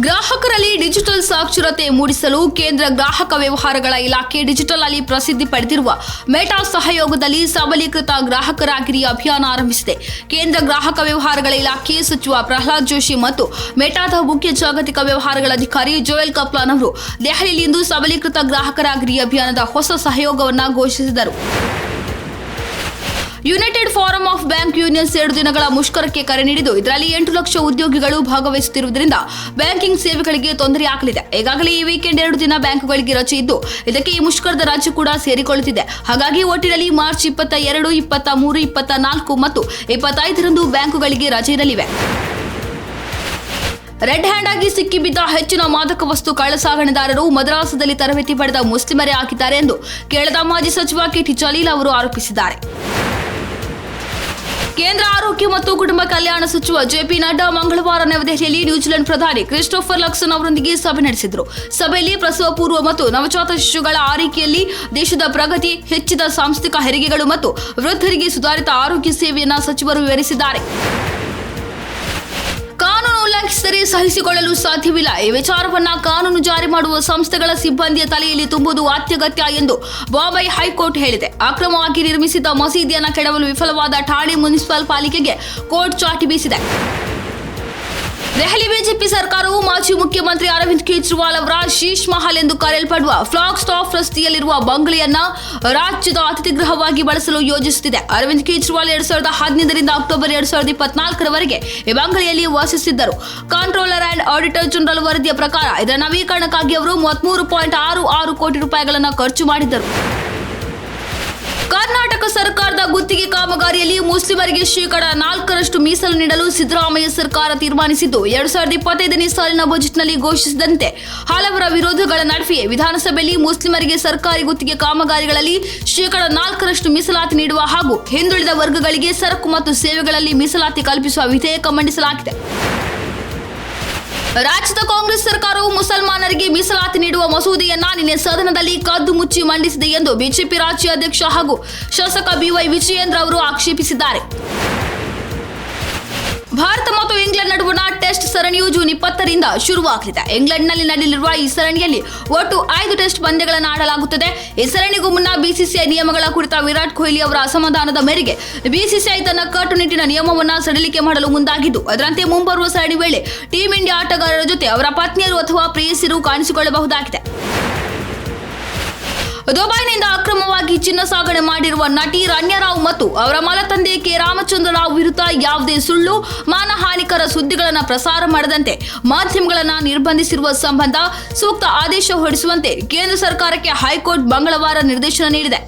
ಗ್ರಾಹಕರಲ್ಲಿ digital ಸಾಕ್ಷರತೆ ಮೂಡಿಸಲು ಕೇಂದ್ರ ಗ್ರಾಹಕ ವ್ಯವಹಾರಗಳ ಇಲಾಖೆ ಡಿಜಿಟಲ್ ಅಲ್ಲಿ ಪ್ರಸಿದ್ಧಿ ಪಡೆದಿರುವ ಮೆಟಾ ಸಹಯೋಗದಲ್ಲಿ ಸಬಲೀಕೃತ ಗ್ರಾಹಕರಾಗಿರಿ ಅಭಿಯಾನ ಆರಂಭಿಸಿದೆ. ಕೇಂದ್ರ ಗ್ರಾಹಕ ವ್ಯವಹಾರಗಳ ಇಲಾಖೆ ಸಚಿವ ಪ್ರಹ್ಲಾದ್ ಜೋಶಿ ಮತ್ತು ಮೆಟಾದ ಮುಖ್ಯ ಜಾಗತಿಕ ವ್ಯವಹಾರಗಳ ಅಧಿಕಾರಿ ಜೋಯಲ್ ಕಪ್ಲಾನ್ ಅವರು ದೆಹಲಿಯಲ್ಲಿಂದು ಸಬಲೀಕೃತ ಗ್ರಾಹಕರಾಗಿರಿ ಅಭಿಯಾನದ ಹೊಸ ಸಹಯೋಗವನ್ನು ಘೋಷಿಸಿದರು. United Forum of Bank Unions 2 ದಿನಗಳ ಮುಷ್ಕರಕ್ಕೆ ಕರೆ ನೀಡಿದ್ದು, ಇದರಲ್ಲಿ 8 ಲಕ್ಷ ಉದ್ಯೋಗಿಗಳು ಭಾಗವಹಿಸುತ್ತಿರುವುದರಿಂದ ಬ್ಯಾಂಕಿಂಗ್ ಸೇವೆಗಳಿಗೆ ತೊಂದರೆಯಾಗಲಿದೆ. ಈಗಾಗಲೇ ಈ ವೀಕೆಂಡ್ 2 ದಿನ ಬ್ಯಾಂಕುಗಳಿಗೆ ರಜೆ ಇದ್ದು, ಇದಕ್ಕೆ ಈ ಮುಷ್ಕರದ ರಾಜ್ಯ ಕೂಡ ಸೇರಿಕೊಳ್ಳುತ್ತಿದೆ. ಹಾಗಾಗಿ ಒಟ್ಟಿನಲ್ಲಿ ಮಾರ್ಚ್ 22, 23, 24 ಮತ್ತು 25ರಂದು ಬ್ಯಾಂಕುಗಳಿಗೆ ರಜೆ ಇರಲಿವೆ. ರೆಡ್ ಹ್ಯಾಂಡ್ ಆಗಿ ಸಿಕ್ಕಿಬಿದ್ದ ಹೆಚ್ಚಿನ ಮಾದಕ ವಸ್ತು ಕಳ್ಳಸಾಗಣೆದಾರರು ಮದ್ರಾಸದಲ್ಲಿ ತರಬೇತಿ ಪಡೆದ ಮುಸ್ಲಿಮರೇ ಆಗಿದ್ದಾರೆ ಎಂದು ಕೇರಳದ ಮಾಜಿ ಸಚಿವ ಕೆಟಿ ಜಲೀಲ್ ಅವರು ಆರೋಪಿಸಿದ್ದಾರೆ. ಕೇಂದ್ರ ಆರೋಗ್ಯ ಮತ್ತು ಕುಟುಂಬ ಕಲ್ಯಾಣ ಸಚಿವ ಜೆಪಿ ನಡ್ಡಾ ಮಂಗಳವಾರ ನವದೆಹಲಿಯಲ್ಲಿ ನ್ಯೂಜಿಲೆಂಡ್ ಪ್ರಧಾನಿ ಕ್ರಿಸ್ಟೋಫರ್ ಲಕ್ಸನ್ ಅವರೊಂದಿಗೆ ಸಭೆ ನಡೆಸಿದರು. ಸಭೆಯಲ್ಲಿ ಪ್ರಸವ ಪೂರ್ವ ಮತ್ತು ನವಜಾತ ಶಿಶುಗಳ ಆರೈಕೆಯಲ್ಲಿ ದೇಶದ ಪ್ರಗತಿ, ಹೆಚ್ಚಿದ ಸಾಂಸ್ಥಿಕ ಹೆರಿಗೆಗಳು ಮತ್ತು ವೃದ್ಧರಿಗೆ ಸುಧಾರಿತ ಆರೋಗ್ಯ ಸೇವೆಯನ್ನು ಸಚಿವರು ವಿವರಿಸಿದ್ದಾರೆ. ಕಾನೂನು ಉಲ್ಲಂಘಿಸಿದರೆ ಸಹಿಸಿಕೊಳ್ಳಲು ಸಾಧ್ಯವಿಲ್ಲ. ಈ ವಿಚಾರವನ್ನ ಕಾನೂನು ಜಾರಿ ಮಾಡುವ ಸಂಸ್ಥೆಗಳ ಸಿಬ್ಬಂದಿಯ ತಲೆಯಲ್ಲಿ ತುಂಬುವುದು ಅತ್ಯಗತ್ಯ ಎಂದು ಬಾಂಬೆ ಹೈಕೋರ್ಟ್ ಹೇಳಿದೆ. ಅಕ್ರಮವಾಗಿ ನಿರ್ಮಿಸಿದ್ದ ಮಸೀದಿಯನ್ನು ಕೆಡವಲು ವಿಫಲವಾದ ಠಾಣೆ ಮುನ್ಸಿಪಲ್ ಪಾಲಿಕೆಗೆ ಕೋರ್ಟ್ ಚಾಟಿ ಬೀಸಿದೆ. ದೆಹಲಿ ಬಿಜೆಪಿ ಸರ್ಕಾರವು ಮಾಜಿ ಮುಖ್ಯಮಂತ್ರಿ ಅರವಿಂದ್ ಕೇಜ್ರಿವಾಲ್ ಅವರ ಶೀಶ್ ಮಹಲ್ ಎಂದು ಕರೆಯಲ್ಪಡುವ ಫ್ಲಾಗ್ ಸ್ಟಾಪ್ ರಸ್ತೆಯಲ್ಲಿರುವ ಬಂಗಲೆಯನ್ನ ರಾಜ್ಯದ ಅತಿಥಿ ಗೃಹವಾಗಿ ಬಳಸಲು ಯೋಜಿಸುತ್ತಿದೆ. ಅರವಿಂದ್ ಕೇಜ್ರಿವಾಲ್ 2015ರಿಂದ ಅಕ್ಟೋಬರ್ 2024ರವರೆಗೆ ಈ ಬಂಗಲೆಯಲ್ಲಿ ವಾಸಿಸುತ್ತಿದ್ದರು. ಕಂಟ್ರೋಲರ್ ಅಂಡ್ ಆಡಿಟರ್ ಜನರಲ್ ವರದಿಯ ಪ್ರಕಾರ ಇದರ ನವೀಕರಣಕ್ಕಾಗಿ ಅವರು 33.66 ಕೋಟಿ ರೂಪಾಯಿಗಳನ್ನು ಖರ್ಚು ಮಾಡಿದ್ದರು. ಕರ್ನಾಟಕ ಸರ್ಕಾರದ ಗುತ್ತಿಗೆ ಕಾಮಗಾರಿಯಲ್ಲಿ ಮುಸ್ಲಿಮರಿಗೆ 4% ಮೀಸಲು ನೀಡಲು ಸಿದ್ದರಾಮಯ್ಯ ಸರ್ಕಾರ ತೀರ್ಮಾನಿಸಿದ್ದು, 2025ನೇ ಸಾಲಿನ ಬಜೆಟ್ನಲ್ಲಿ ಘೋಷಿಸಿದಂತೆ ಹಲವರ ವಿರೋಧಗಳ ನಡುವೆಯೇ ವಿಧಾನಸಭೆಯಲ್ಲಿ ಮುಸ್ಲಿಮರಿಗೆ ಸರ್ಕಾರಿ ಗುತ್ತಿಗೆ ಕಾಮಗಾರಿಗಳಲ್ಲಿ 4% ಮೀಸಲಾತಿ ನೀಡುವ ಹಾಗೂ ಹಿಂದುಳಿದ ವರ್ಗಗಳಿಗೆ ಸರಕು ಮತ್ತು ಸೇವೆಗಳಲ್ಲಿ ಮೀಸಲಾತಿ ಕಲ್ಪಿಸುವ ವಿಧೇಯಕ ಮಂಡಿಸಲಾಗಿದೆ. ರಾಜ್ಯದ ಕಾಂಗ್ರೆಸ್ ಸರ್ಕಾರವು ಮುಸಲ್ಮಾನರಿಗೆ ಮೀಸಲಾತಿ ನೀಡುವ ಮಸೂದೆಯನ್ನ ನಿನ್ನೆ ಸದನದಲ್ಲಿ ಕದ್ದು ಮುಚ್ಚಿ ಮಂಡಿಸಿದೆ ಎಂದು ಬಿಜೆಪಿ ರಾಜ್ಯಾಧ್ಯಕ್ಷ ಹಾಗೂ ಶಾಸಕ ಬಿವೈ ವಿಜಯೇಂದ್ರ ಅವರು ಆಕ್ಷೇಪಿಸಿದ್ದಾರೆ. ಭಾರತ ಮತ್ತು ಇಂಗ್ಲೆಂಡ್ ನಡುವಣ ಟೆಸ್ಟ್ ಸರಣಿಯು ಜೂನ್ 20ರಿಂದ ಶುರುವಾಗಲಿದೆ. ಇಂಗ್ಲೆಂಡ್ನಲ್ಲಿ ನಡೆಯಲಿರುವ ಈ ಸರಣಿಯಲ್ಲಿ ಒಟ್ಟು 5 ಟೆಸ್ಟ್ ಪಂದ್ಯಗಳನ್ನು ಆಡಲಾಗುತ್ತದೆ. ಈ ಸರಣಿಗೂ ಮುನ್ನ ಬಿಸಿಸಿಐ ನಿಯಮಗಳ ಕುರಿತ ವಿರಾಟ್ ಕೊಹ್ಲಿ ಅವರ ಅಸಮಾಧಾನದ ಮೇರೆಗೆ ಬಿಸಿಸಿಐ ತನ್ನ ಕಟ್ಟುನಿಟ್ಟಿನ ನಿಯಮವನ್ನು ಸಡಿಲಿಕೆ ಮಾಡಲು ಮುಂದಾಗಿದ್ದು, ಅದರಂತೆ ಮುಂಬರುವ ಸರಣಿ ವೇಳೆ ಟೀಂ ಇಂಡಿಯಾ ಆಟಗಾರರ ಜೊತೆ ಅವರ ಪತ್ನಿಯರು ಅಥವಾ ಪ್ರೇಯಸಿಯರು ಕಾಣಿಸಿಕೊಳ್ಳಬಹುದಾಗಿದೆ. ದುಬೈನಿಂದ ಅಕ್ರಮವಾಗಿ ಚಿನ್ನ ಸಾಗಣೆ ಮಾಡಿರುವ ನಟಿ ರಣ್ಯಾ ರಾವ್ ಮತ್ತು ಅವರ ಮಲತಂದೆ ಕೆ ರಾಮಚಂದ್ರ ರಾವ್ ವಿರುದ್ಧ ಯಾವುದೇ ಸುಳ್ಳು, ಮಾನಹಾನಿಕರ ಸುದ್ದಿಗಳನ್ನು ಪ್ರಸಾರ ಮಾಡದಂತೆ ಮಾಧ್ಯಮಗಳನ್ನು ನಿರ್ಬಂಧಿಸಿರುವ ಸಂಬಂಧ ಸೂಕ್ತ ಆದೇಶ ಹೊರಡಿಸುವಂತೆ ಕೇಂದ್ರ ಸರ್ಕಾರಕ್ಕೆ ಹೈಕೋರ್ಟ್ ಮಂಗಳವಾರ ನಿರ್ದೇಶನ ನೀಡಿದೆ.